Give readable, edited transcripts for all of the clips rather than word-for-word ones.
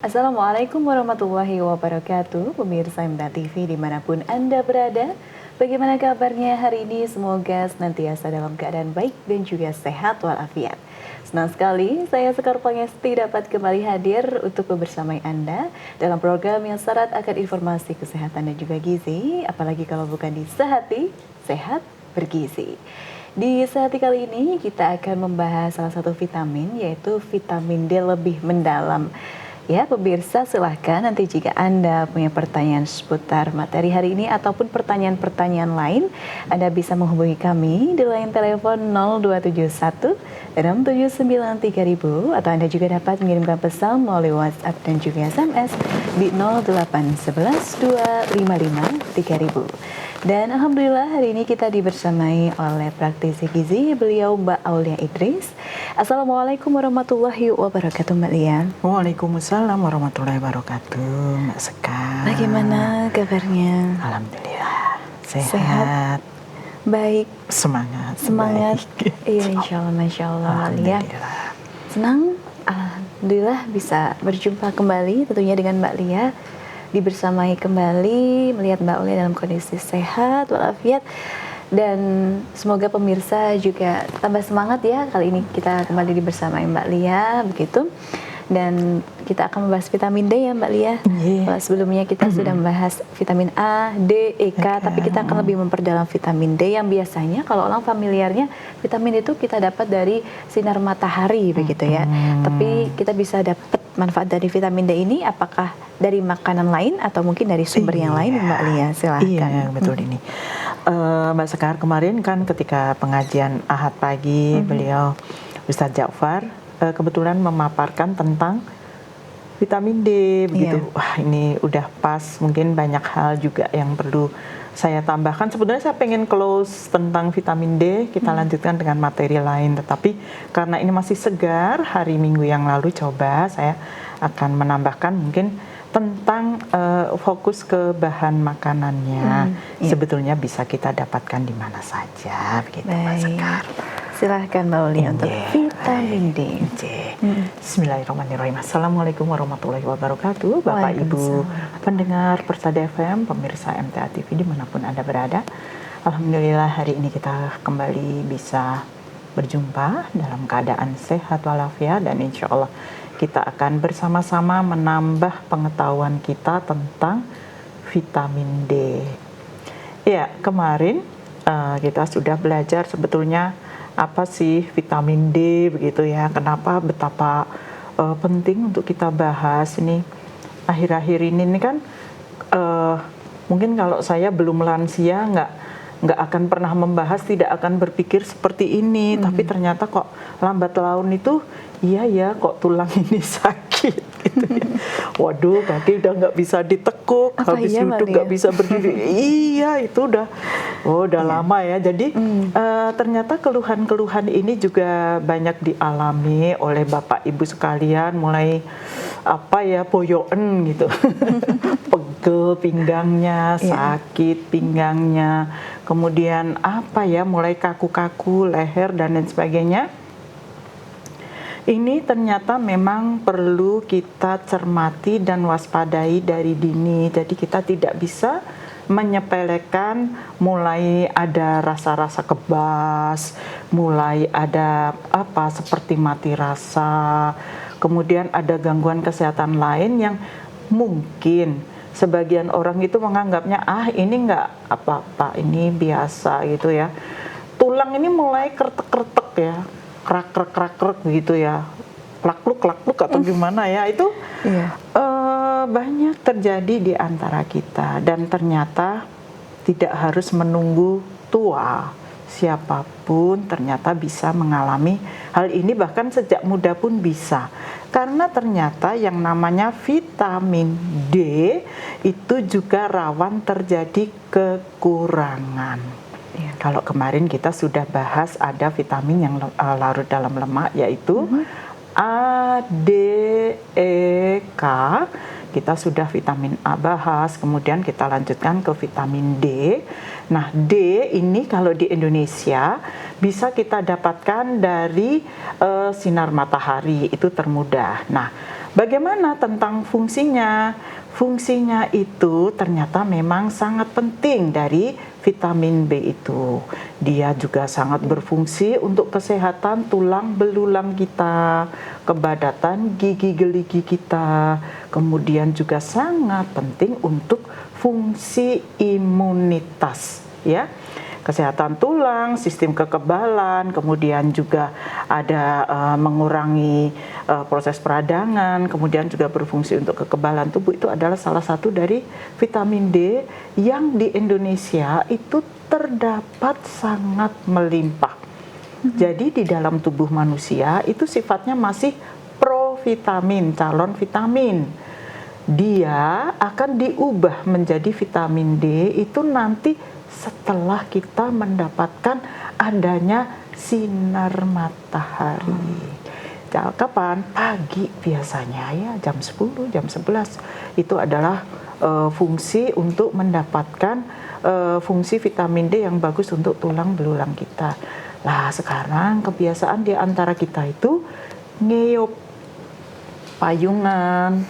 Assalamualaikum warahmatullahi wabarakatuh, pemirsa MTA TV dimanapun Anda berada. Bagaimana kabarnya hari ini? Semoga senantiasa dalam keadaan baik dan juga sehat walafiat. Senang sekali saya Sekar Pangesti dapat kembali hadir untuk membersamai Anda dalam program yang syarat akan informasi kesehatan dan juga gizi, apalagi kalau bukan di Sehati, Sehat Bergizi. Di Sehati kali ini kita akan membahas salah satu vitamin, yaitu vitamin D lebih mendalam. Ya, pemirsa silahkan nanti jika Anda punya pertanyaan seputar materi hari ini ataupun pertanyaan-pertanyaan lain, Anda bisa menghubungi kami di line telepon 0271 679 3000 atau Anda juga dapat mengirimkan pesan melalui WhatsApp dan juga SMS di 0811 255 3000. Dan Alhamdulillah hari ini kita dibersamai oleh praktisi gizi, beliau Mbak Aulia Idris. Assalamualaikum warahmatullahi wabarakatuh Mbak Lia. Waalaikumsalam warahmatullahi wabarakatuh, Mbak Sekar. Bagaimana kabarnya? Alhamdulillah, sehat. Baik. Semangat. Baik. Iya, insya Allah, Masya Allah Mbak Lia. Senang, Alhamdulillah bisa berjumpa kembali tentunya dengan Mbak Lia. Dibersamai kembali, melihat Mbak Aulia dalam kondisi sehat walafiat. Dan semoga pemirsa juga tambah semangat ya. Kali ini kita kembali dibersamai Mbak Lia, begitu. Dan kita akan membahas vitamin D ya Mbak Lia. Sebelumnya kita sudah membahas vitamin A, D, E, K, tapi kita akan lebih memperdalam vitamin D yang biasanya kalau orang familiarnya vitamin itu kita dapat dari sinar matahari begitu ya. Tapi kita bisa dapat manfaat dari vitamin D ini apakah dari makanan lain atau mungkin dari sumber yang lain Mbak Lia? Silahkan. Iya, betul ini. Mbak Sekar, kemarin kan ketika pengajian Ahad pagi beliau Ustadz Ja'far kebetulan memaparkan tentang vitamin D begitu. Wah, ini udah pas, mungkin banyak hal juga yang perlu saya tambahkan. Sebenarnya saya pengen close tentang vitamin D, kita lanjutkan dengan materi lain, tetapi karena ini masih segar, hari Minggu yang lalu coba saya akan menambahkan mungkin tentang fokus ke bahan makanannya. Sebetulnya bisa kita dapatkan di mana saja begitu Mbak Sekar. Silahkan Mbak Aulia untuk vitamin D. Bismillahirrahmanirrahim. Assalamualaikum warahmatullahi wabarakatuh. Bapak Ibu pendengar Persada FM, pemirsa MTA TV dimanapun Anda berada. Alhamdulillah hari ini kita kembali bisa berjumpa dalam keadaan sehat walafiat dan insya Allah kita akan bersama-sama menambah pengetahuan kita tentang vitamin D. Ya, kemarin kita sudah belajar sebetulnya apa sih vitamin D begitu ya, kenapa betapa penting untuk kita bahas ini akhir-akhir ini kan mungkin kalau saya belum lansia nggak akan pernah membahas, tidak akan berpikir seperti ini, tapi ternyata kok lambat laun itu iya ya kok tulang ini sakit gitu ya. Waduh, kaki udah nggak bisa ditekuk, habis duduk nggak bisa berdiri. Iya, itu udah lama ya. Jadi ternyata keluhan-keluhan ini juga banyak dialami oleh Bapak Ibu sekalian, mulai boyoken gitu. Pegel pinggangnya, sakit pinggangnya, kemudian mulai kaku-kaku leher dan lain sebagainya. Ini ternyata memang perlu kita cermati dan waspadai dari dini. Jadi kita tidak bisa menyepelekan, mulai ada rasa-rasa kebas, mulai ada seperti mati rasa, kemudian ada gangguan kesehatan lain yang mungkin sebagian orang itu menganggapnya ini nggak apa-apa, ini biasa gitu ya. Tulang ini mulai kretek-kretek ya, krak-krak begitu ya, lakluk atau gimana ya, itu banyak terjadi di antara kita. Dan ternyata tidak harus menunggu tua, siapapun ternyata bisa mengalami hal ini, bahkan sejak muda pun bisa. Karena ternyata yang namanya vitamin D itu juga rawan terjadi kekurangan. Kalau kemarin kita sudah bahas ada vitamin yang larut dalam lemak, yaitu A, D, E, K. Kita sudah vitamin A bahas, kemudian kita lanjutkan ke vitamin D. Nah, D ini kalau di Indonesia bisa kita dapatkan dari sinar matahari, itu termudah. Nah, Bagaimana tentang fungsinya? Fungsinya itu ternyata memang sangat penting dari vitamin B itu. Dia juga sangat berfungsi untuk kesehatan tulang belulang kita, kepadatan gigi gerigi kita, kemudian juga sangat penting untuk fungsi imunitas, ya. Kesehatan tulang, sistem kekebalan, kemudian juga ada mengurangi proses peradangan, kemudian juga berfungsi untuk kekebalan tubuh. Itu adalah salah satu dari vitamin D yang di Indonesia itu terdapat sangat melimpah. Jadi di dalam tubuh manusia itu sifatnya masih provitamin, calon vitamin. Dia akan diubah menjadi vitamin D itu nanti setelah kita mendapatkan adanya sinar matahari. Kapan? Pagi biasanya, ya jam 10, jam 11. Itu adalah fungsi untuk mendapatkan fungsi vitamin D yang bagus untuk tulang belulang kita. Nah, sekarang kebiasaan di antara kita itu ngeyop, payungan,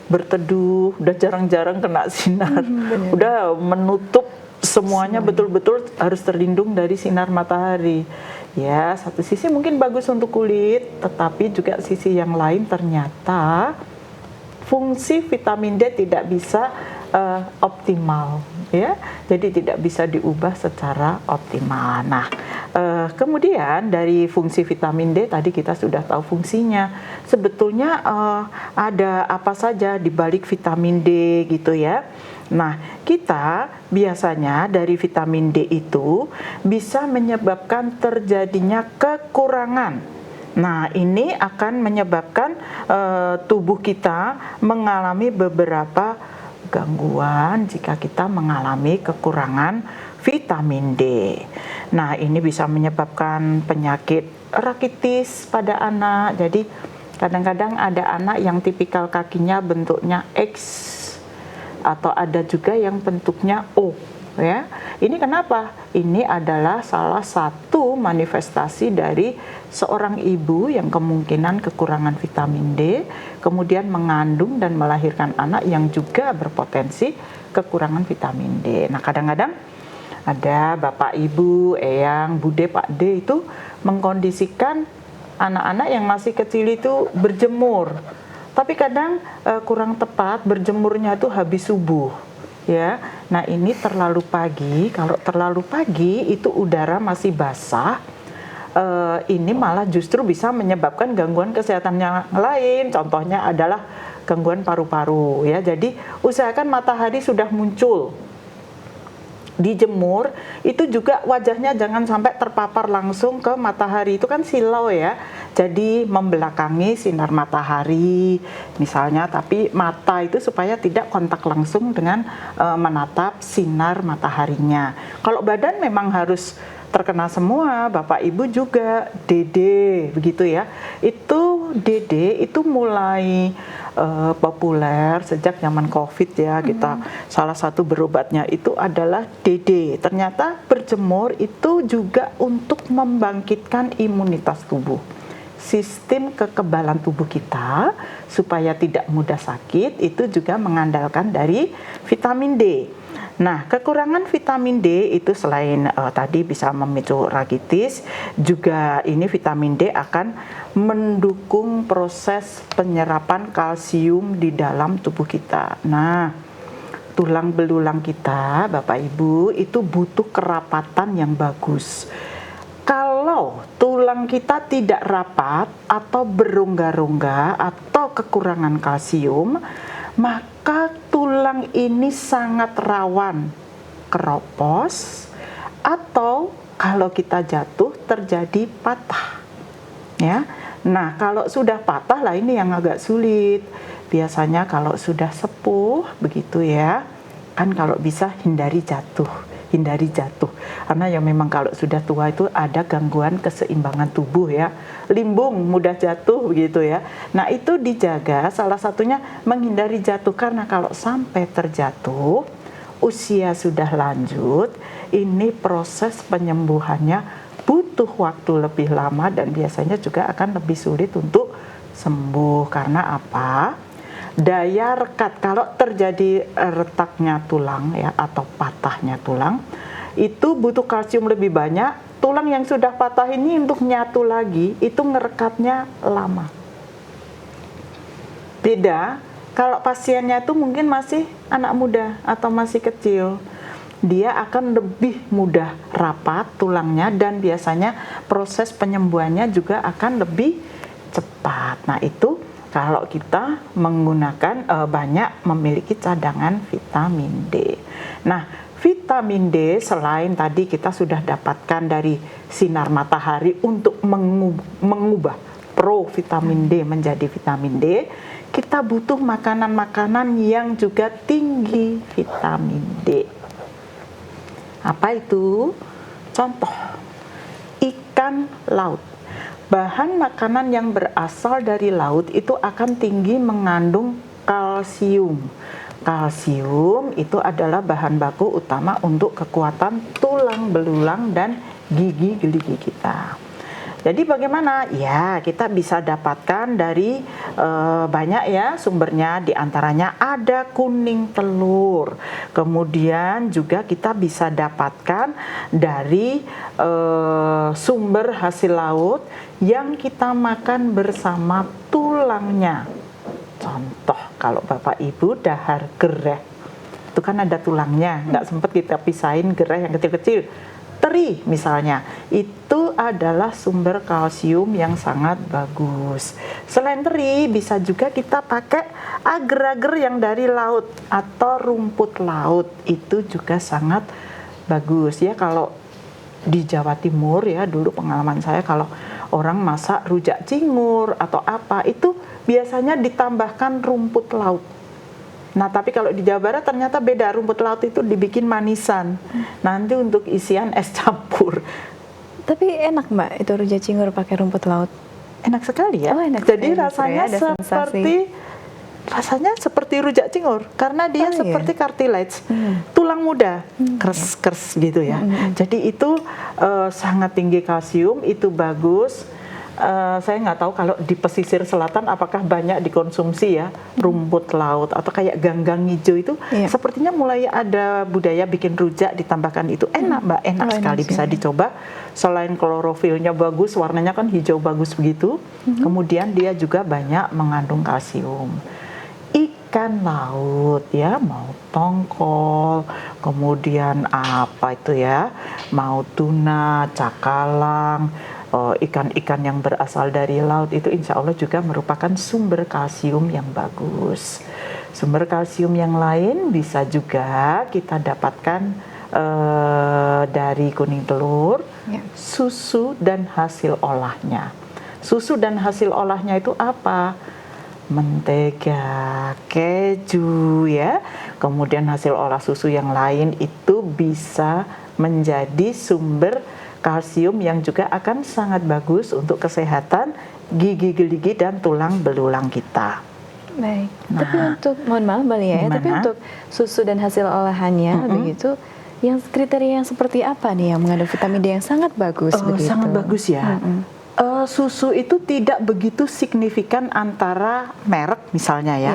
berteduh, udah jarang-jarang kena sinar, udah menutup semuanya betul-betul harus terlindung dari sinar matahari. Ya, satu sisi mungkin bagus untuk kulit, tetapi juga sisi yang lain ternyata fungsi vitamin D tidak bisa optimal, ya. Jadi tidak bisa diubah secara optimal. Nah, kemudian dari fungsi vitamin D tadi kita sudah tahu fungsinya. Sebetulnya ada apa saja di balik vitamin D gitu ya. Nah, kita biasanya dari vitamin D itu bisa menyebabkan terjadinya kekurangan. Nah, ini akan menyebabkan tubuh kita mengalami beberapa gangguan jika kita mengalami kekurangan vitamin D. Nah, ini bisa menyebabkan penyakit rakitis pada anak. Jadi, kadang-kadang ada anak yang tipikal kakinya bentuknya X, atau ada juga yang bentuknya O, ya. Ini kenapa? Ini adalah salah satu manifestasi dari seorang ibu yang kemungkinan kekurangan vitamin D, kemudian mengandung dan melahirkan anak yang juga berpotensi kekurangan vitamin D. Nah, kadang-kadang ada bapak ibu, eyang, bude, pak D itu mengkondisikan anak-anak yang masih kecil itu berjemur. Tapi kadang kurang tepat berjemurnya itu habis subuh, ya. Nah, ini terlalu pagi. Kalau terlalu pagi itu udara masih basah, ini malah justru bisa menyebabkan gangguan kesehatan yang lain. Contohnya adalah gangguan paru-paru, ya. Jadi usahakan matahari sudah muncul, dijemur, itu juga wajahnya jangan sampai terpapar langsung ke matahari, itu kan silau ya, jadi membelakangi sinar matahari misalnya, tapi mata itu supaya tidak kontak langsung dengan menatap sinar mataharinya. Kalau badan memang harus terkena semua, bapak ibu juga, dede begitu ya. Itu dede itu mulai populer sejak zaman COVID ya. Kita salah satu berobatnya itu adalah DD. Ternyata berjemur itu juga untuk membangkitkan imunitas tubuh, sistem kekebalan tubuh kita supaya tidak mudah sakit. Itu juga mengandalkan dari vitamin D. Nah, kekurangan vitamin D itu selain tadi bisa memicu rakitis, juga ini vitamin D akan mendukung proses penyerapan kalsium di dalam tubuh kita. Nah, tulang belulang kita, Bapak Ibu, itu butuh kerapatan yang bagus. Kalau tulang kita tidak rapat atau berongga-rongga atau kekurangan kalsium, maka tulang ini sangat rawan keropos atau kalau kita jatuh terjadi patah. Ya. Nah, kalau sudah patah lah ini yang agak sulit. Biasanya kalau sudah sepuh begitu ya, kan kalau bisa hindari jatuh. Karena yang memang kalau sudah tua itu ada gangguan keseimbangan tubuh ya, limbung, mudah jatuh begitu ya. Nah, itu dijaga, salah satunya menghindari jatuh, karena kalau sampai terjatuh usia sudah lanjut, ini proses penyembuhannya butuh waktu lebih lama dan biasanya juga akan lebih sulit untuk sembuh. Karena apa? Daya rekat, kalau terjadi retaknya tulang ya atau patahnya tulang, itu butuh kalsium lebih banyak. Tulang yang sudah patah ini untuk nyatu lagi itu ngerekatnya lama. Beda kalau pasiennya itu mungkin masih anak muda atau masih kecil, dia akan lebih mudah rapat tulangnya dan biasanya proses penyembuhannya juga akan lebih cepat. Nah itu kalau kita menggunakan banyak memiliki cadangan vitamin D. Nah vitamin D selain tadi kita sudah dapatkan dari sinar matahari untuk mengubah provitamin D menjadi vitamin D, kita butuh makanan-makanan yang juga tinggi vitamin D. Apa itu? Contoh, ikan laut. Bahan makanan yang berasal dari laut itu akan tinggi mengandung kalsium. Kalsium itu adalah bahan baku utama untuk kekuatan tulang belulang dan gigi-gigi kita. Jadi bagaimana? Ya, kita bisa dapatkan dari banyak ya sumbernya, diantaranya ada kuning telur. Kemudian juga kita bisa dapatkan dari sumber hasil laut yang kita makan bersama tulangnya. Contoh, kalau Bapak Ibu dahar gereh, itu kan ada tulangnya, nggak sempat kita pisahin gereh yang kecil-kecil. Teri misalnya, itu adalah sumber kalsium yang sangat bagus. Selain teri, bisa juga kita pakai agar-agar yang dari laut atau rumput laut, itu juga sangat bagus ya. Kalau di Jawa Timur ya, dulu pengalaman saya kalau orang masak rujak cingur atau apa, itu biasanya ditambahkan rumput laut. Nah, tapi kalau di Jawa Barat ternyata beda, rumput laut itu dibikin manisan. Nanti untuk isian es campur. Tapi enak Mbak, itu rujak cingur pakai rumput laut. Enak sekali ya. Oh, enak jadi sekali, rasanya seperti rujak cingur karena dia seperti cartilage, tulang muda, kers gitu ya. Jadi itu sangat tinggi kalsium, itu bagus. Saya nggak tahu kalau di pesisir selatan apakah banyak dikonsumsi ya rumput laut atau kayak ganggang hijau itu sepertinya mulai ada budaya bikin rujak ditambahkan itu. Enak Mbak, enak sekali, bisa dicoba. Selain klorofilnya bagus, warnanya kan hijau bagus begitu, kemudian dia juga banyak mengandung kalsium. Ikan laut ya, mau tongkol, kemudian apa itu ya, mau tuna, cakalang, ikan-ikan yang berasal dari laut itu insya Allah juga merupakan sumber kalsium yang bagus. Sumber kalsium yang lain bisa juga kita dapatkan dari kuning telur, susu dan hasil olahnya. Susu dan hasil olahnya itu apa? Mentega, keju ya. Kemudian hasil olah susu yang lain itu bisa menjadi sumber kalsium yang juga akan sangat bagus untuk kesehatan gigi-gigi dan tulang belulang kita. Baik. Nah, tapi untuk, mohon maaf Mbak Lia ya, tapi untuk susu dan hasil olahannya begitu, yang kriteria yang seperti apa nih yang mengandung vitamin D yang sangat bagus begitu? Sangat bagus ya. Susu itu tidak begitu signifikan antara merek misalnya ya.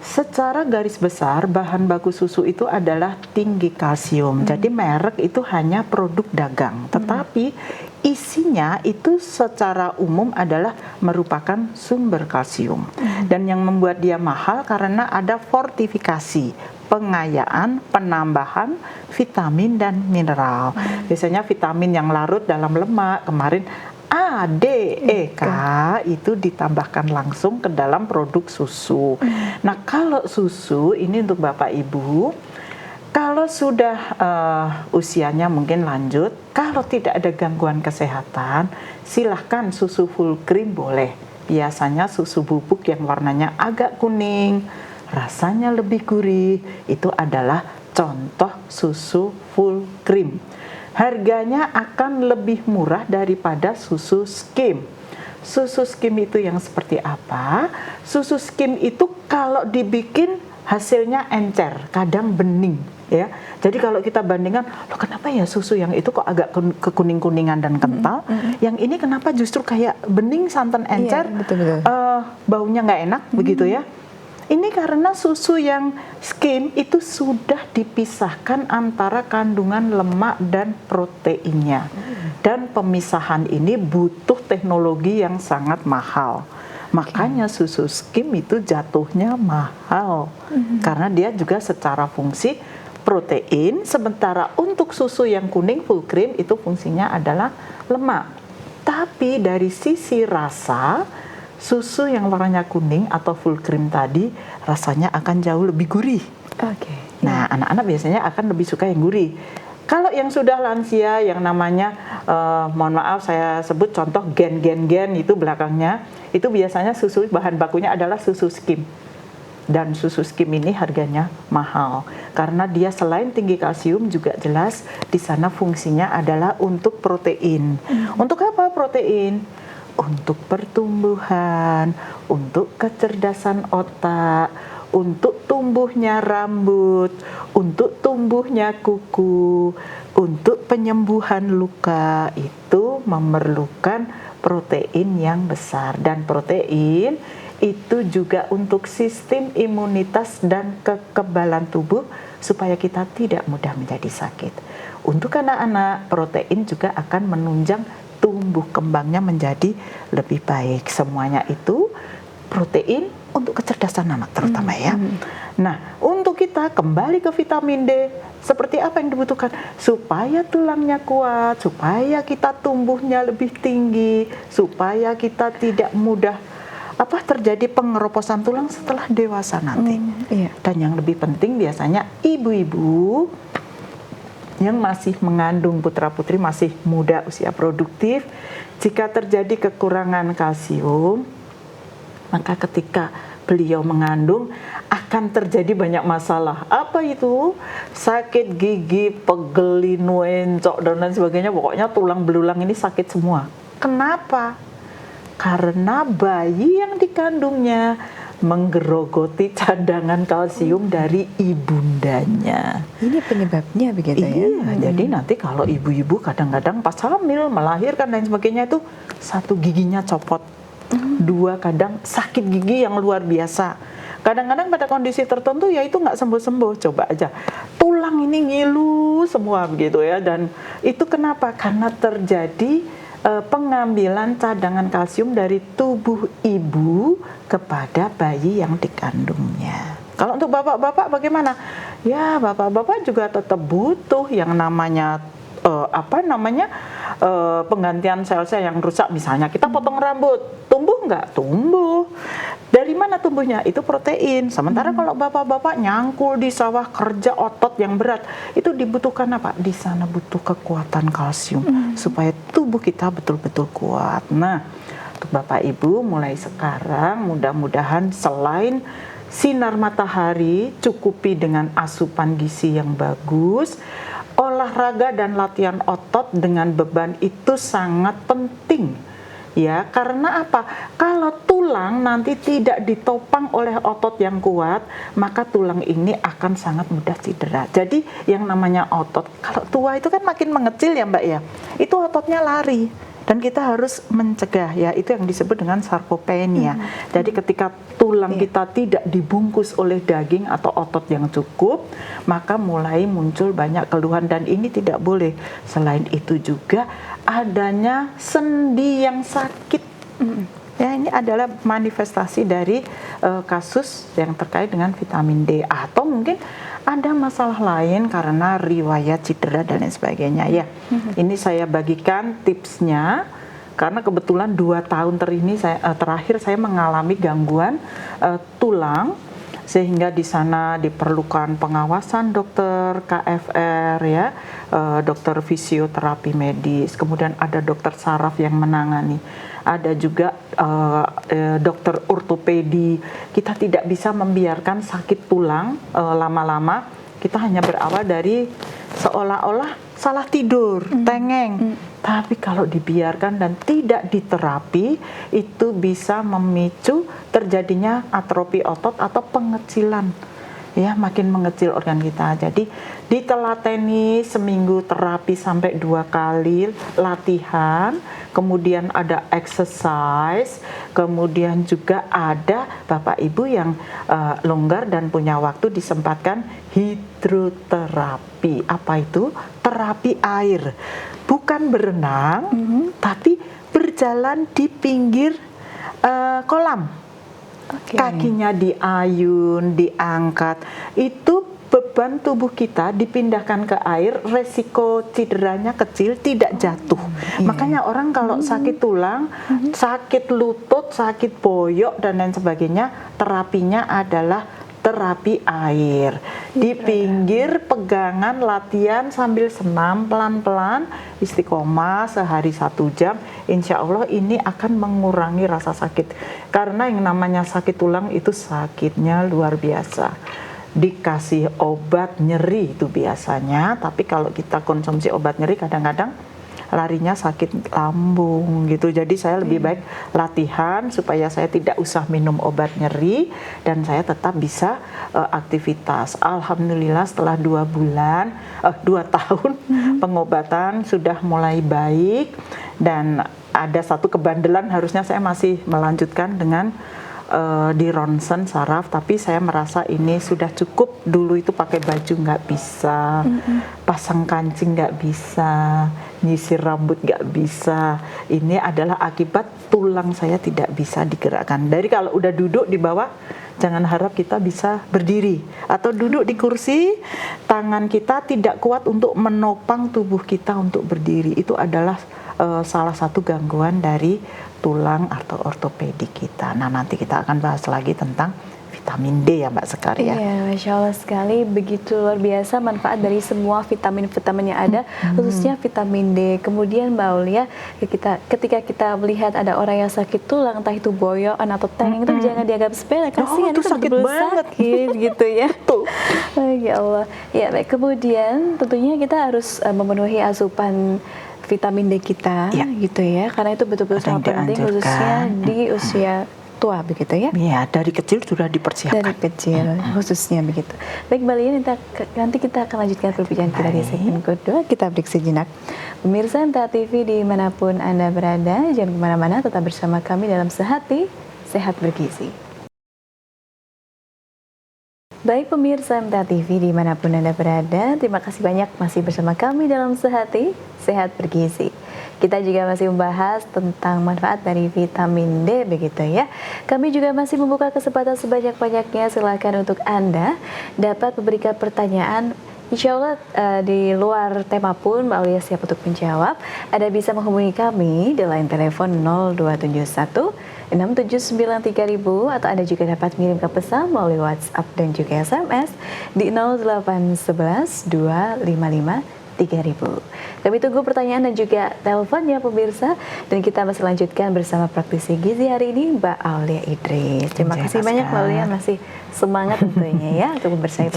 Secara garis besar bahan baku susu itu adalah tinggi kalsium. Jadi merek itu hanya produk dagang, tetapi isinya itu secara umum adalah merupakan sumber kalsium. Dan yang membuat dia mahal karena ada fortifikasi, pengayaan, penambahan vitamin dan mineral. Biasanya vitamin yang larut dalam lemak, kemarin A, D, E, K itu ditambahkan langsung ke dalam produk susu. Nah, kalau susu ini untuk Bapak Ibu, kalau sudah usianya mungkin lanjut, kalau tidak ada gangguan kesehatan, silahkan susu full cream boleh. Biasanya susu bubuk yang warnanya agak kuning, rasanya lebih gurih, itu adalah contoh susu full cream. Harganya akan lebih murah daripada susu skim. Susu skim itu yang seperti apa? Susu skim itu kalau dibikin hasilnya encer, kadang bening ya. Jadi kalau kita bandingkan, loh kenapa ya susu yang itu kok agak kekuning-kuningan dan kental, yang ini kenapa justru kayak bening santan encer, betul-betul. Baunya nggak enak begitu ya. Ini karena susu yang skim itu sudah dipisahkan antara kandungan lemak dan proteinnya. Dan pemisahan ini butuh teknologi yang sangat mahal. Makanya susu skim itu jatuhnya mahal. Karena dia juga secara fungsi protein, sementara untuk susu yang kuning full cream itu fungsinya adalah lemak. Tapi dari sisi rasa, susu yang warnanya kuning atau full cream tadi rasanya akan jauh lebih gurih. Nah, anak-anak biasanya akan lebih suka yang gurih. Kalau yang sudah lansia, yang namanya, mohon maaf saya sebut contoh gen itu belakangnya, itu biasanya susu bahan bakunya adalah susu skim. Dan susu skim ini harganya mahal karena dia selain tinggi kalsium juga jelas di sana fungsinya adalah untuk protein. Untuk apa protein? Untuk pertumbuhan, untuk kecerdasan otak, untuk tumbuhnya rambut, untuk tumbuhnya kuku, untuk penyembuhan luka. Itu memerlukan protein yang besar, dan protein itu juga untuk sistem imunitas dan kekebalan tubuh supaya kita tidak mudah menjadi sakit. Untuk anak-anak, protein juga akan menunjang tumbuh kembangnya menjadi lebih baik. Semuanya itu protein untuk kecerdasan anak terutama ya. Nah, untuk kita kembali ke vitamin D, seperti apa yang dibutuhkan? Supaya tulangnya kuat, supaya kita tumbuhnya lebih tinggi, supaya kita tidak mudah terjadi pengeroposan tulang setelah dewasa nanti. Dan yang lebih penting biasanya ibu-ibu yang masih mengandung putra-putri masih muda usia produktif, jika terjadi kekurangan kalsium, maka ketika beliau mengandung akan terjadi banyak masalah. Apa itu? Sakit gigi, pegel, nuencok dan lain sebagainya. Pokoknya tulang belulang ini sakit semua. Kenapa? Karena bayi yang dikandungnya menggerogoti cadangan kalsium dari ibundanya. Ini penyebabnya begitu ya? Jadi nanti kalau ibu-ibu kadang-kadang pas hamil, melahirkan dan sebagainya itu satu giginya copot, dua kadang sakit gigi yang luar biasa. Kadang-kadang pada kondisi tertentu ya itu nggak sembuh-sembuh. Coba aja, tulang ini ngilu semua begitu ya. Dan itu kenapa? Karena terjadi pengambilan cadangan kalsium dari tubuh ibu kepada bayi yang dikandungnya. Kalau untuk bapak-bapak bagaimana? Ya, bapak-bapak juga tetap butuh yang namanya penggantian sel-sel yang rusak. Misalnya kita potong rambut, tumbuh nggak? Tumbuh. Dari mana tumbuhnya? Itu protein. Sementara kalau bapak-bapak nyangkul di sawah kerja otot yang berat, itu dibutuhkan apa? Di sana butuh kekuatan kalsium supaya tubuh kita betul-betul kuat. Nah, untuk Bapak Ibu mulai sekarang mudah-mudahan selain sinar matahari, cukupi dengan asupan gizi yang bagus. Olahraga dan latihan otot dengan beban itu sangat penting. Ya, karena apa? Kalau tulang nanti tidak ditopang oleh otot yang kuat, maka tulang ini akan sangat mudah cedera. Jadi yang namanya otot, kalau tua itu kan makin mengecil ya Mbak ya, itu ototnya lari. Dan kita harus mencegah ya, itu yang disebut dengan sarkopenia. Jadi ketika tulang kita tidak dibungkus oleh daging atau otot yang cukup, maka mulai muncul banyak keluhan dan ini tidak boleh. Selain itu juga adanya sendi yang sakit. Ya, ini adalah manifestasi dari kasus yang terkait dengan vitamin D, atau mungkin ada masalah lain karena riwayat cedera dan lain sebagainya ya. Ini saya bagikan tipsnya karena kebetulan 2 tahun terakhir saya mengalami gangguan tulang, sehingga di sana diperlukan pengawasan dokter KFR ya, dokter fisioterapi medis, kemudian ada dokter saraf yang menangani, ada juga dokter ortopedi. Kita tidak bisa membiarkan sakit tulang lama-lama. Kita hanya berawal dari seolah-olah salah tidur, tengeng. Tapi kalau dibiarkan dan tidak diterapi, itu bisa memicu terjadinya atrofi otot atau pengecilan. ya makin mengecil organ kita. Jadi ditelateni seminggu terapi sampai 2 kali latihan, kemudian ada exercise, kemudian juga ada Bapak Ibu yang longgar dan punya waktu disempatkan hidroterapi. Apa itu? Terapi air. Bukan berenang, tapi berjalan di pinggir kolam. Kakinya diayun, diangkat, itu beban tubuh kita dipindahkan ke air, resiko cederanya kecil, tidak jatuh. Makanya orang kalau sakit tulang, sakit lutut, sakit boyok dan lain sebagainya, terapinya adalah terapi air. Di pinggir pegangan latihan sambil senam pelan-pelan, istiqomah sehari 1 jam, insya Allah ini akan mengurangi rasa sakit. Karena yang namanya sakit tulang itu sakitnya luar biasa. Dikasih obat nyeri itu biasanya, tapi kalau kita konsumsi obat nyeri kadang-kadang larinya sakit lambung gitu. Jadi saya lebih baik latihan supaya saya tidak usah minum obat nyeri dan saya tetap bisa aktivitas. Alhamdulillah setelah 2 tahun pengobatan sudah mulai baik, dan ada satu kebandelan, harusnya saya masih melanjutkan dengan di ronsen saraf, tapi saya merasa ini sudah cukup. Dulu itu pakai baju nggak bisa, pasang kancing nggak bisa, nyisir rambut nggak bisa. Ini adalah akibat tulang saya tidak bisa digerakkan. Dari kalau udah duduk di bawah, jangan harap kita bisa berdiri, atau duduk di kursi, tangan kita tidak kuat untuk menopang tubuh kita untuk berdiri. Itu adalah salah satu gangguan dari tulang atau ortopedik kita. Nah, nanti kita akan bahas lagi tentang vitamin D ya Mbak Sekar ya. Iya, Masya Allah sekali, begitu luar biasa manfaat dari semua vitamin-vitamin yang ada, khususnya vitamin D. Kemudian Mbak Aulia, ketika kita melihat ada orang yang sakit tulang, entah itu boyokan atau tengeng, itu jangan dianggap sepele, kasihan, itu sakit banget sakit gitu ya. Ya Allah. Ya, baik. Kemudian tentunya kita harus memenuhi asupan vitamin D kita, gitu ya, karena itu betul-betul sangat penting, khususnya di usia tua begitu ya. Iya, dari kecil sudah dipersiapkan. Dari kecil, khususnya begitu. Baik, Mbak Lia, nanti kita akan lanjutkan perbincangan kita di segmen kedua. Kita break sejenak. Pemirsa MTA TV dimanapun Anda berada, jangan kemana-mana, tetap bersama kami dalam Sehati, Sehat Bergizi. Baik pemirsa MTA TV dimanapun Anda berada, terima kasih banyak masih bersama kami dalam Sehati, Sehat Bergizi. Kita juga masih membahas tentang manfaat dari vitamin D begitu ya. Kami juga masih membuka kesempatan sebanyak-banyaknya, silakan untuk Anda dapat memberikan pertanyaan. Insya Allah di luar tema pun Mbak Aulia siap untuk menjawab. Anda bisa menghubungi kami di line telepon 0271 6793000 atau Anda juga dapat mengirimkan pesan melalui WhatsApp dan juga SMS di 0811 255 3000. Kami tunggu pertanyaan dan juga teleponnya pemirsa, dan kita masih lanjutkan bersama praktisi gizi hari ini Mbak Aulia Idris. Terima kasih banyak Mbak Aulia, masih semangat tentunya ya untuk membersama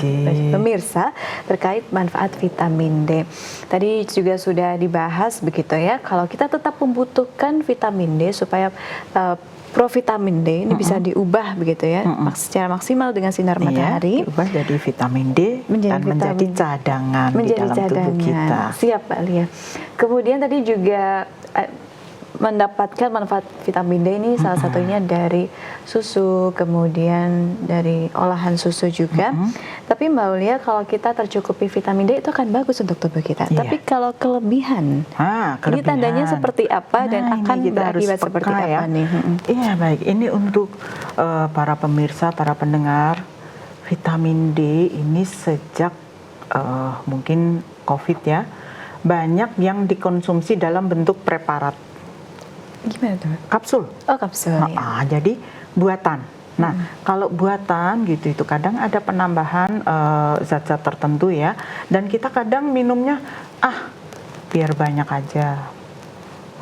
pemirsa terkait manfaat vitamin D. Tadi juga sudah dibahas begitu ya, kalau kita tetap membutuhkan vitamin D supaya provitamin D ini bisa diubah begitu ya, secara maksimal dengan sinar matahari. Diubah jadi vitamin D dan menjadi cadangan di dalam tubuh kita. Siap Mbak Lia. Kemudian tadi juga mendapatkan manfaat vitamin D ini salah satunya dari susu, kemudian dari olahan susu juga. Tapi Mbak Aulia, kalau kita tercukupi vitamin D itu akan bagus untuk tubuh kita. Tapi kalau kelebihan, ini tandanya seperti apa dan akan berakibat seperti apa nih? Iya baik, ini untuk para pemirsa, para pendengar, vitamin D ini sejak mungkin COVID ya, banyak yang dikonsumsi dalam bentuk preparat. Gimana tuh? Kapsul. Oh, kapsul. Ya. Jadi buatan. Nah, kalau buatan gitu itu kadang ada penambahan zat-zat tertentu ya, dan kita kadang minumnya biar banyak aja.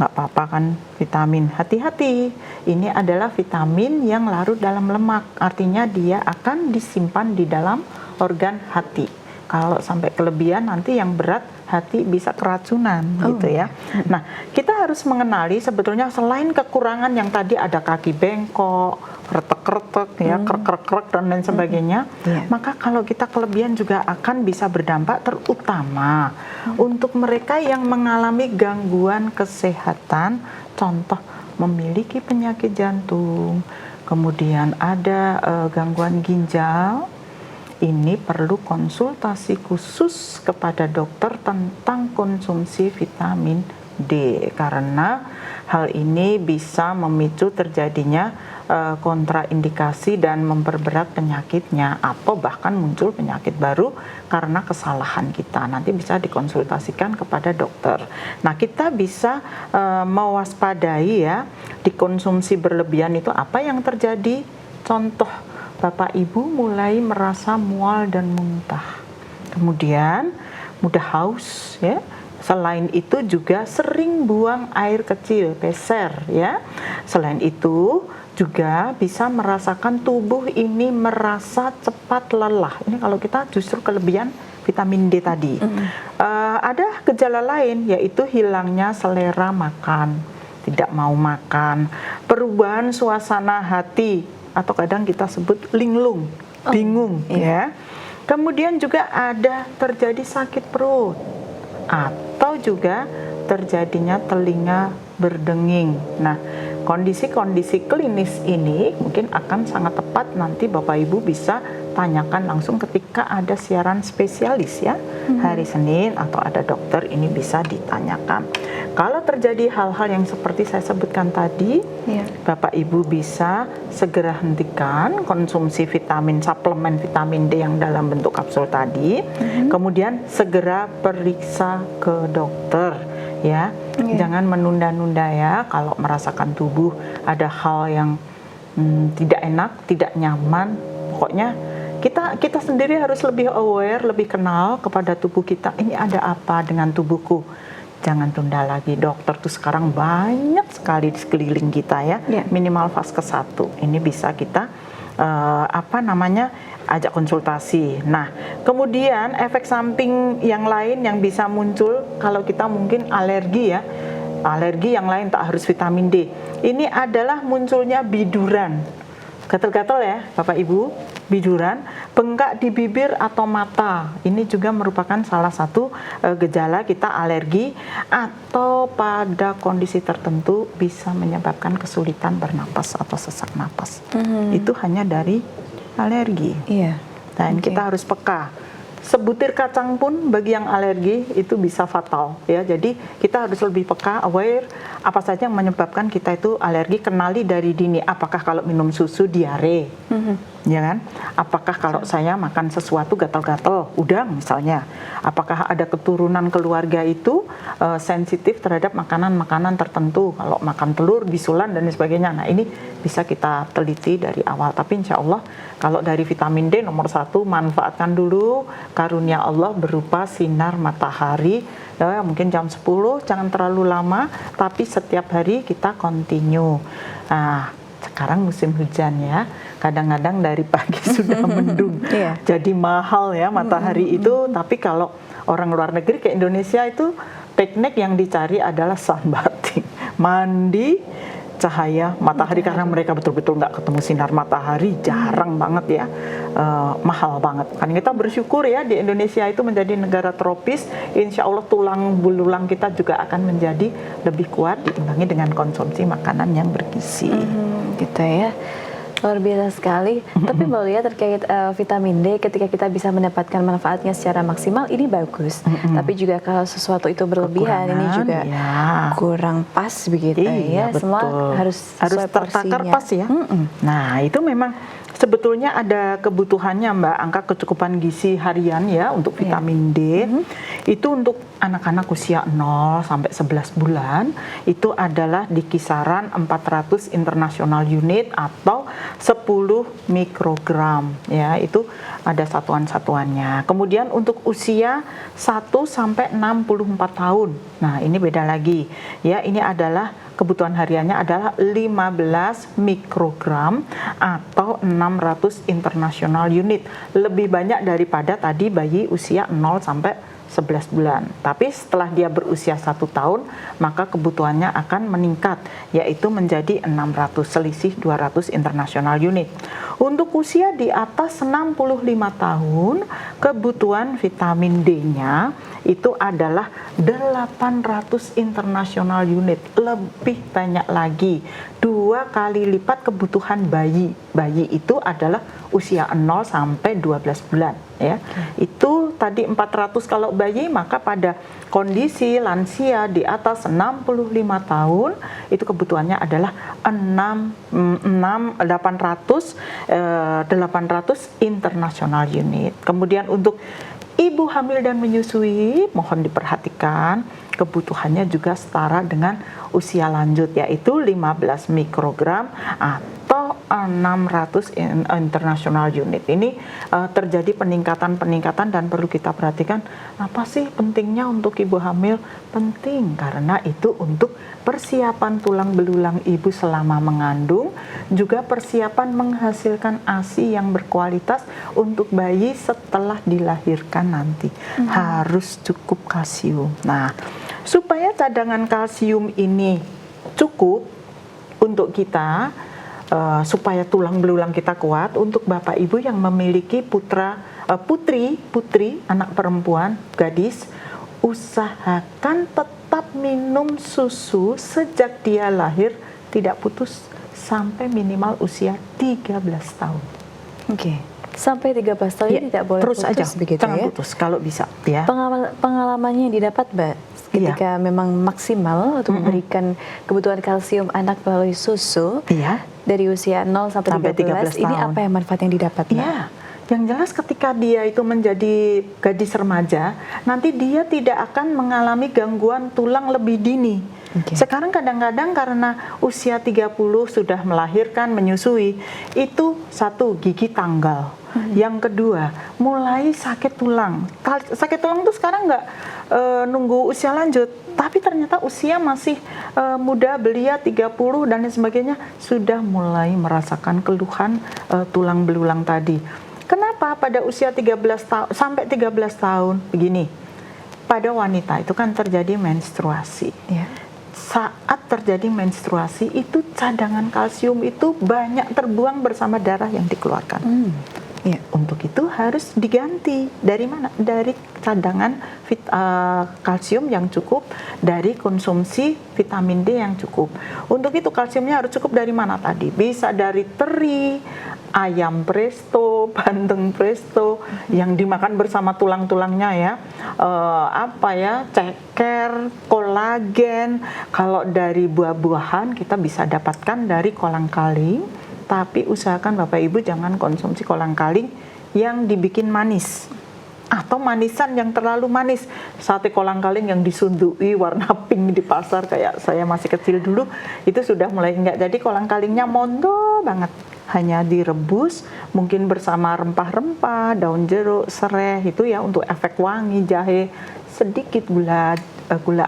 Nggak apa-apa kan vitamin. Hati-hati. Ini adalah vitamin yang larut dalam lemak. Artinya dia akan disimpan di dalam organ hati. Kalau sampai kelebihan nanti yang berat hati bisa keracunan gitu ya. Nah, kita harus mengenali sebetulnya selain kekurangan yang tadi ada kaki bengkok, kretek-kretek ya, krek-krek dan lain sebagainya, maka kalau kita kelebihan juga akan bisa berdampak terutama untuk mereka yang mengalami gangguan kesehatan, contoh memiliki penyakit jantung, kemudian ada gangguan ginjal. Ini perlu konsultasi khusus kepada dokter tentang konsumsi vitamin D karena hal ini bisa memicu terjadinya kontraindikasi dan memperberat penyakitnya atau bahkan muncul penyakit baru karena kesalahan kita. Nanti bisa dikonsultasikan kepada dokter. Nah, kita bisa mewaspadai ya, dikonsumsi berlebihan itu apa yang terjadi. Contoh, Bapak Ibu mulai merasa mual dan muntah. Kemudian mudah haus ya. Selain itu juga sering buang air kecil, peser ya. Selain itu juga bisa merasakan tubuh ini merasa cepat lelah. Ini kalau kita justru kelebihan vitamin D tadi. Ada gejala lain yaitu hilangnya selera makan, tidak mau makan, perubahan suasana hati atau kadang kita sebut linglung, bingung ya. Kemudian juga ada terjadi sakit perut atau juga terjadinya telinga berdenging. Nah, kondisi-kondisi klinis ini mungkin akan sangat tepat nanti Bapak Ibu bisa tanyakan langsung ketika ada siaran spesialis ya, hari Senin atau ada dokter, ini bisa ditanyakan. Kalau terjadi hal-hal yang seperti saya sebutkan tadi, Bapak Ibu bisa segera hentikan konsumsi vitamin, suplemen vitamin D yang dalam bentuk kapsul tadi, kemudian segera periksa ke dokter ya. Jangan menunda-nunda ya kalau merasakan tubuh ada hal yang tidak enak, tidak nyaman, pokoknya kita sendiri harus lebih aware, lebih kenal kepada tubuh kita. Ini ada apa dengan tubuhku? Jangan tunda lagi. Dokter tuh sekarang banyak sekali di sekeliling kita ya. Minimal fase ke-1. Ini bisa kita ajak konsultasi. Nah, kemudian efek samping yang lain yang bisa muncul kalau kita mungkin alergi ya. Alergi yang lain tak harus vitamin D. Ini adalah munculnya biduran. Gatal-gatal ya Bapak Ibu, biduran, bengkak di bibir atau mata. Ini juga merupakan salah satu gejala kita alergi atau pada kondisi tertentu bisa menyebabkan kesulitan bernapas atau sesak napas. Itu hanya dari alergi. Dan kita harus peka. Sebutir kacang pun bagi yang alergi itu bisa fatal ya. Jadi kita harus lebih peka, aware apa saja yang menyebabkan kita itu alergi, kenali dari dini. Apakah kalau minum susu diare? Ya kan? Apakah kalau saya makan sesuatu gatal-gatal, udang misalnya? Apakah ada keturunan keluarga itu sensitif terhadap makanan-makanan tertentu? Kalau makan telur, bisulan dan sebagainya. Nah, ini bisa kita teliti dari awal. Tapi insya Allah kalau dari vitamin D nomor 1 manfaatkan dulu karunia Allah berupa sinar matahari. Ya, mungkin jam 10, jangan terlalu lama, tapi setiap hari kita continue. Nah, sekarang musim hujan ya, kadang-kadang dari pagi sudah mendung, jadi mahal ya matahari itu. Tapi kalau orang luar negeri ke Indonesia itu teknik yang dicari adalah sunbathing, mandi cahaya matahari karena mereka betul-betul nggak ketemu sinar matahari, jarang banget ya, mahal banget. Kan kita bersyukur ya di Indonesia itu menjadi negara tropis, insya Allah tulang belulang kita juga akan menjadi lebih kuat diimbangi dengan konsumsi makanan yang bergizi. Gitu ya. Luar biasa sekali. Tapi Mbak Lia terkait vitamin D, ketika kita bisa mendapatkan manfaatnya secara maksimal, ini bagus. Tapi juga kalau sesuatu itu berlebihan, ini juga kurang pas begitu ya. Betul. Semua harus tertakar pas ya. Nah, itu memang sebetulnya ada kebutuhannya Mbak, angka kecukupan gizi harian ya untuk vitamin D. Itu untuk anak-anak usia 0 sampai 11 bulan itu adalah di kisaran 400 international unit atau 10 mikrogram ya, itu ada satuan-satuannya. Kemudian untuk usia 1 sampai 64 tahun. Nah, ini beda lagi. Ya, ini adalah kebutuhan hariannya adalah 15 mikrogram atau 600 international unit. Lebih banyak daripada tadi bayi usia 0 sampai 11 bulan. Tapi setelah dia berusia 1 tahun, maka kebutuhannya akan meningkat, yaitu menjadi 600, selisih 200 international unit. Untuk usia di atas 65 tahun, kebutuhan vitamin D-nya itu adalah 800 international unit, lebih banyak lagi, 2 kali lipat kebutuhan bayi. Bayi itu adalah usia 0 sampai 12 bulan ya. Itu tadi 400 kalau bayi, maka pada kondisi lansia di atas 65 tahun itu kebutuhannya adalah 800 international unit. Kemudian untuk ibu hamil dan menyusui, mohon diperhatikan kebutuhannya juga setara dengan usia lanjut, yaitu 15 mikrogram atau 600 international unit. Ini terjadi peningkatan dan perlu kita perhatikan. Apa sih pentingnya untuk ibu hamil? Penting karena itu untuk persiapan tulang belulang ibu selama mengandung, juga persiapan menghasilkan ASI yang berkualitas untuk bayi setelah dilahirkan nanti. Harus cukup kalsium. Nah, supaya cadangan kalsium ini cukup untuk kita, supaya tulang belulang kita kuat, untuk bapak ibu yang memiliki putri, anak perempuan, gadis, usahakan tetap minum susu sejak dia lahir tidak putus sampai minimal usia 13 tahun. Oke. Sampai 13 tahun Ya, tidak boleh terus putus aja, begitu jangan ya. putus kalau bisa ya. Pengalamannya yang didapat Mbak ketika memang maksimal untuk memberikan kebutuhan kalsium anak melalui susu dari usia 0 sampai 13 ini tahun. apa yang manfaat yang didapat Mbak? Ya, yang jelas ketika dia itu menjadi gadis remaja, nanti dia tidak akan mengalami gangguan tulang lebih dini. Sekarang kadang-kadang karena usia 30 sudah melahirkan, menyusui, itu satu, gigi tanggal. Yang kedua, mulai sakit tulang. Sakit tulang itu sekarang nggak nunggu usia lanjut, tapi ternyata usia masih muda, belia 30 dan lain sebagainya, sudah mulai merasakan keluhan tulang belulang tadi. Kenapa pada usia 13 tahun sampai 13 tahun begini? Pada wanita itu kan terjadi menstruasi. Saat terjadi menstruasi itu cadangan kalsium itu banyak terbuang bersama darah yang dikeluarkan. Untuk itu harus diganti. Dari mana? Dari cadangan kalsium yang cukup, dari konsumsi vitamin D yang cukup. Untuk itu kalsiumnya harus cukup dari mana tadi? Bisa dari teri, ayam presto, bandeng presto yang dimakan bersama tulang-tulangnya ya. Ceker, kolagen. Kalau dari buah-buahan kita bisa dapatkan dari kolang-kaling. Tapi usahakan Bapak Ibu jangan konsumsi kolang-kaling yang dibikin manis atau manisan yang terlalu manis. Sate kolang-kaling yang disundui warna pink di pasar kayak saya masih kecil dulu itu sudah mulai enggak. Jadi kolang-kalingnya mondo banget, hanya direbus mungkin bersama rempah-rempah, daun jeruk, sereh itu ya untuk efek wangi, jahe, sedikit gula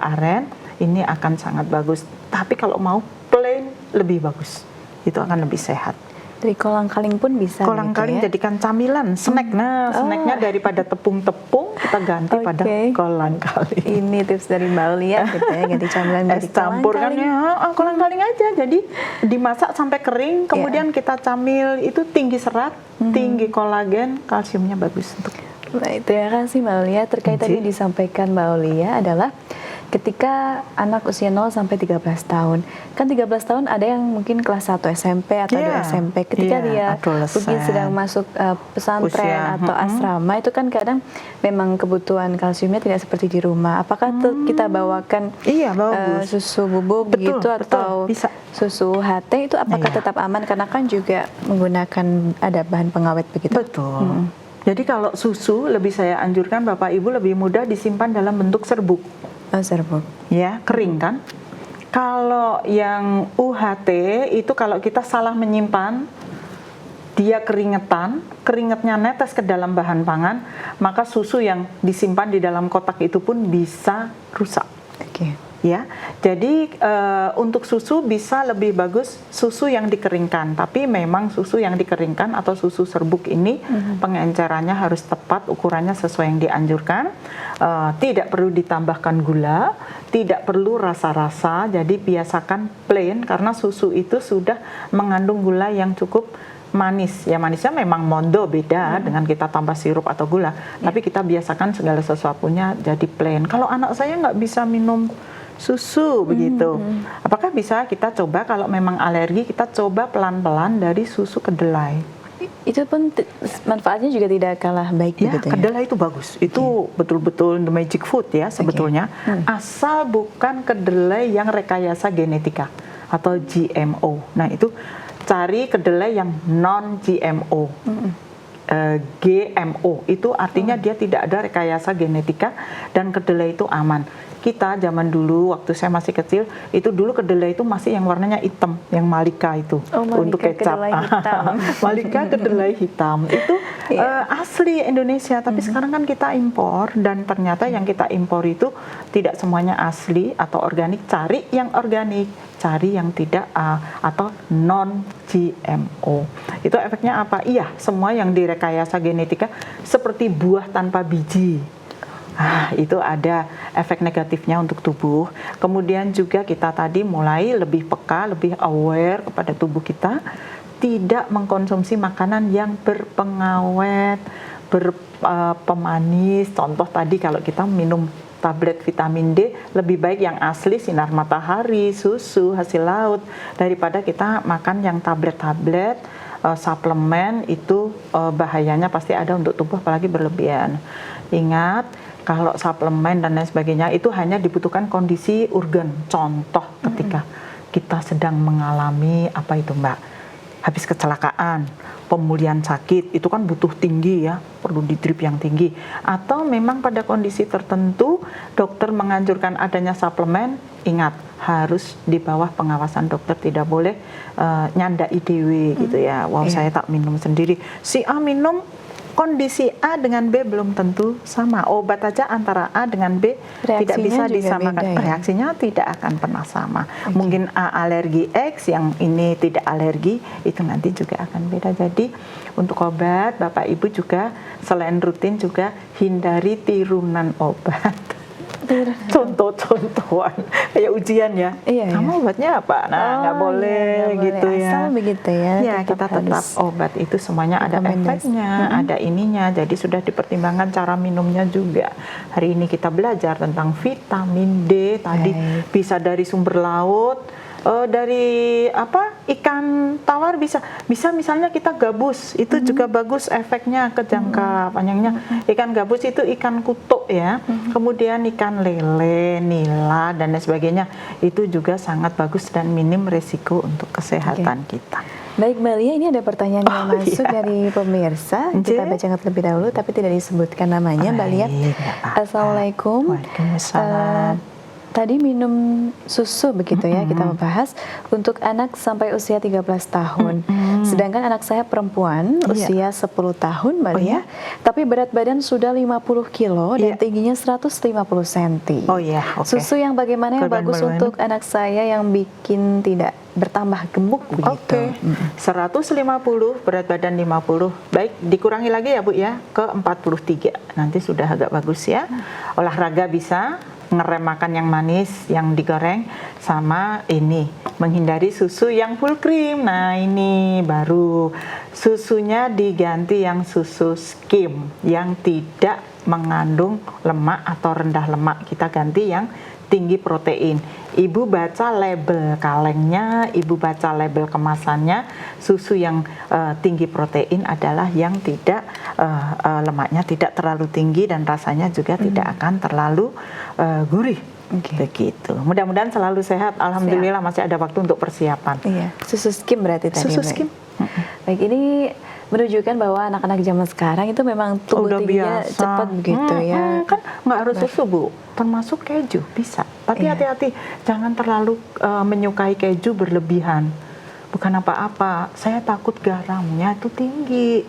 aren, ini akan sangat bagus. Tapi kalau mau plain lebih bagus. Itu akan lebih sehat. Dari kolang-kaling pun bisa. Kolang-kaling gitu ya? jadikan camilan, snack. Nah, snacknya daripada tepung-tepung kita ganti pada kolang-kaling. Ini tips dari Mbak Lia gitu ya, ganti camilan dari campurkan kolang-kaling aja. Jadi dimasak sampai kering, kemudian kita camil, itu tinggi serat, tinggi kolagen, kalsiumnya bagus untuk. Baik, terima kasih Mbak Lia. Terkait tadi disampaikan Mbak Lia adalah ketika anak usia 0 sampai 13 tahun. Kan 13 tahun ada yang mungkin kelas 1 SMP atau 2 SMP. Ketika dia mungkin sedang masuk pesantren atau asrama, itu kan kadang memang kebutuhan kalsiumnya tidak seperti di rumah. Apakah kita bawakan susu bubuk gitu atau susu HT itu apakah tetap aman? Karena kan juga menggunakan ada bahan pengawet begitu. Betul. Jadi kalau susu lebih saya anjurkan Bapak Ibu lebih mudah disimpan dalam bentuk serbuk. Serbuk. Ya, kering kan? Kalau yang UHT itu kalau kita salah menyimpan, dia keringetnya netes ke dalam bahan pangan, maka susu yang disimpan di dalam kotak itu pun bisa rusak. ya. Jadi untuk susu bisa lebih bagus susu yang dikeringkan, tapi memang susu yang dikeringkan atau susu serbuk ini pengencerannya harus tepat, ukurannya sesuai yang dianjurkan. Tidak perlu ditambahkan gula, tidak perlu rasa-rasa, jadi biasakan plain karena susu itu sudah mengandung gula yang cukup manis. Ya manisnya memang mondo beda dengan kita tambah sirup atau gula, tapi kita biasakan segala sesuatunya jadi plain. Kalau anak saya nggak bisa minum susu begitu, apakah bisa kita coba kalau memang alergi, kita coba pelan-pelan dari susu kedelai. Itu pun manfaatnya juga tidak kalah baik Ya, begitu ya? kedelai itu bagus. Itu betul-betul the magic food ya sebetulnya. Asal bukan kedelai yang rekayasa genetika atau GMO. Nah, itu cari kedelai yang non GMO. GMO itu artinya dia tidak ada rekayasa genetika dan kedelai itu aman. Kita zaman dulu waktu saya masih kecil itu dulu kedelai itu masih yang warnanya hitam, yang Malika itu untuk kecap. Malika kedelai hitam itu asli Indonesia, tapi sekarang kan kita impor dan ternyata yang kita impor itu tidak semuanya asli atau organik. Cari yang organik, cari yang tidak atau non GMO. Itu efeknya apa? Iya, semua yang direkayasa genetika seperti buah tanpa biji. Itu ada efek negatifnya untuk tubuh. Kemudian juga kita tadi mulai lebih peka, lebih aware kepada tubuh kita, tidak mengkonsumsi makanan yang berpengawet, berpemanis. Contoh tadi kalau kita minum tablet vitamin D, lebih baik yang asli sinar matahari, susu, hasil laut, daripada kita makan yang tablet-tablet, suplemen itu bahayanya pasti ada untuk tubuh apalagi berlebihan. Ingat, kalau suplemen dan lain sebagainya itu hanya dibutuhkan kondisi urgen. Contoh ketika kita sedang mengalami apa itu Mbak? Habis kecelakaan, pemulihan sakit, itu kan butuh tinggi ya, perlu di drip yang tinggi. Atau memang pada kondisi tertentu dokter menganjurkan adanya suplemen, ingat harus di bawah pengawasan dokter, tidak boleh nyandai dewe gitu ya. Wow, saya tak minum sendiri. Si A minum, kondisi A dengan B belum tentu sama. Obat aja antara A dengan B tidak bisa disamakan. Beda, ya? Reaksinya tidak akan pernah sama. Mungkin A alergi X, yang ini tidak alergi, itu nanti juga akan beda. Jadi untuk obat, Bapak Ibu juga selain rutin juga hindari tirunan obat. Contoh-contohan kayak ujian ya. Kamu obatnya apa? Nah, nggak boleh gitu ya. Asal begitu ya. Ya, kita tetap obat itu semuanya ada efeknya, ada ininya. Jadi sudah dipertimbangkan cara minumnya juga. Hari ini kita belajar tentang vitamin D tadi bisa dari sumber laut. Dari ikan tawar bisa misalnya kita gabus itu juga bagus efeknya ke jangka panjangnya. Ikan gabus itu ikan kutuk ya, kemudian ikan lele, nila dan lain sebagainya itu juga sangat bagus dan minim resiko untuk kesehatan kita. Baik Mbak Lia, ini ada pertanyaan yang masuk dari pemirsa. Kita baca terlebih dahulu tapi tidak disebutkan namanya. Mbak Lia, Assalamualaikum. Waalaikumsalam. Tadi minum susu begitu ya, kita membahas untuk anak sampai usia 13 tahun. Sedangkan anak saya perempuan usia 10 tahun Mbak Lia, tapi berat badan sudah 50 kilo dan tingginya 150 cm. Susu yang bagaimana yang bagus untuk anak saya yang bikin tidak bertambah gemuk begitu? 150, berat badan 50. Baik, dikurangi lagi ya Bu ya, ke 43. Nanti sudah agak bagus ya. Olahraga bisa, ngerem makan yang manis, yang digoreng, sama ini menghindari susu yang full cream. Nah ini baru susunya diganti yang susu skim yang tidak mengandung lemak atau rendah lemak. Kita ganti yang tinggi protein. Ibu baca label kalengnya, ibu baca label kemasannya, susu yang tinggi protein adalah yang tidak lemaknya tidak terlalu tinggi dan rasanya juga tidak akan terlalu gurih. Begitu. Mudah-mudahan selalu sehat. Alhamdulillah masih ada waktu untuk persiapan. Susu skim berarti tadi. Susu skim. Baik, ini menunjukkan bahwa anak-anak zaman sekarang itu memang tubuh tingginya cepat begitu ya. Kan nggak harus susu Bu, termasuk keju bisa. Tapi hati-hati, jangan terlalu menyukai keju berlebihan. Bukan apa-apa, saya takut garamnya itu tinggi.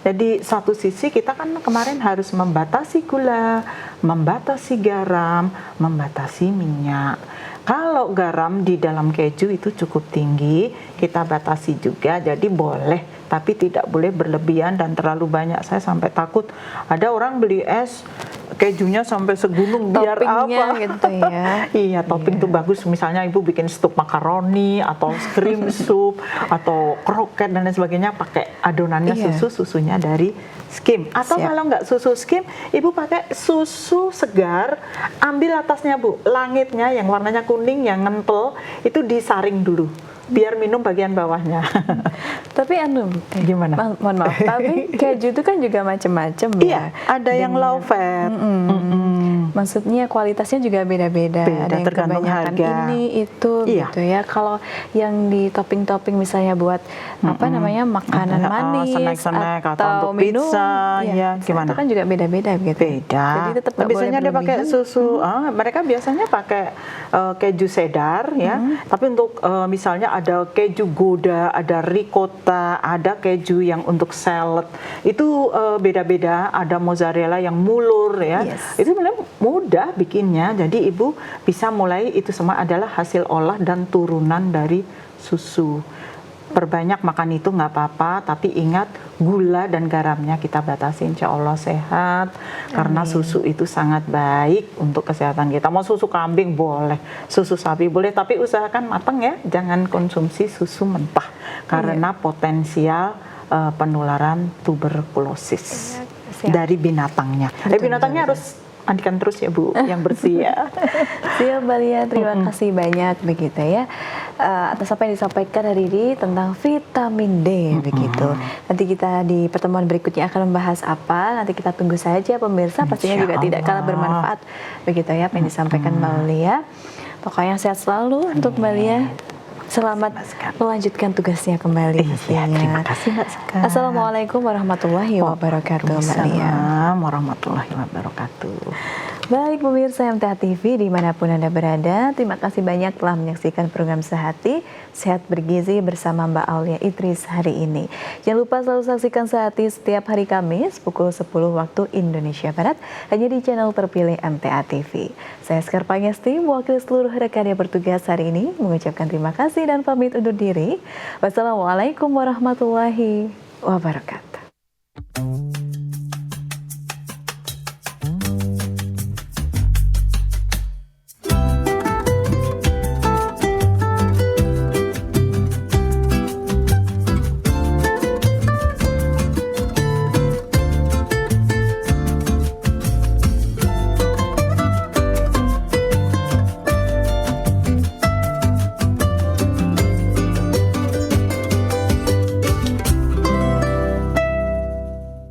Jadi satu sisi kita kan kemarin harus membatasi gula, membatasi garam, membatasi minyak. Kalau garam di dalam keju itu cukup tinggi, kita batasi juga, jadi boleh, tapi tidak boleh berlebihan dan terlalu banyak. Saya sampai takut ada orang beli es kejunya sampai segunung biar Toppingnya apa? gitu ya. Iya, topping tuh bagus. Misalnya ibu bikin stup makaroni atau cream soup atau kroket dan lain sebagainya, pakai adonannya susunya dari skim. Atau Siap. kalau nggak susu skim, ibu pakai susu segar, ambil atasnya bu, langitnya yang warnanya kuning yang ngentel itu disaring dulu, biar minum bagian bawahnya. Tapi Gimana? mohon maaf, tapi keju itu kan juga macam-macam ya. Iya, ada yang low fat. Maksudnya kualitasnya juga beda-beda. Ada yang tergantung kebanyakan harga. ini itu gitu ya. Kalau yang di topping-topping misalnya buat apa namanya makanan manis snack-snack atau untuk minum, pizza, ya gimana? Itu kan juga beda-beda gitu. Beda. Jadi tetap nggak boleh biasanya dia pakai berlebihan. susu. Mereka biasanya pakai keju cheddar ya. Tapi untuk misalnya ada keju Gouda, ada ricotta, ada keju yang untuk salad. Itu beda-beda. Ada mozzarella yang mulur ya. Yes. Itu sebenarnya mudah bikinnya. Jadi ibu bisa mulai, itu semua adalah hasil olah dan turunan dari susu. Perbanyak makan itu nggak apa-apa, tapi ingat gula dan garamnya kita batasi, insya Allah sehat. Karena susu itu sangat baik untuk kesehatan kita. Mau susu kambing boleh, susu sapi boleh, tapi usahakan matang ya, jangan konsumsi susu mentah karena potensial penularan tuberkulosis dari binatangnya. Binatangnya harus mandikan terus ya Bu, yang bersih ya. Siap Mbak Lia, terima kasih banyak begitu ya atas apa yang disampaikan hari ini tentang vitamin D begitu. Nanti kita di pertemuan berikutnya akan membahas apa, nanti kita tunggu saja pemirsa, pastinya juga tidak kalah bermanfaat begitu ya apa yang disampaikan Mbak Lia. Pokoknya sehat selalu untuk Mbak Lia. Selamat melanjutkan tugasnya kembali pastinya. Terima kasih Mbak Sekar. Assalamualaikum warahmatullahi wabarakatuh Mbak Lia. Waalaikumsalam warahmatullahi wabarakatuh. Baik pemirsa MTA TV dimanapun Anda berada, terima kasih banyak telah menyaksikan program Sehati, Sehat Bergizi bersama Mbak Aulia Idris hari ini. Jangan lupa selalu saksikan Sehati setiap hari Kamis pukul 10 waktu Indonesia Barat, hanya di channel terpilih MTA TV. Saya Sekar Pangesti, mewakili seluruh rekan yang bertugas hari ini, mengucapkan terima kasih dan pamit undur diri. Wassalamualaikum warahmatullahi wabarakatuh.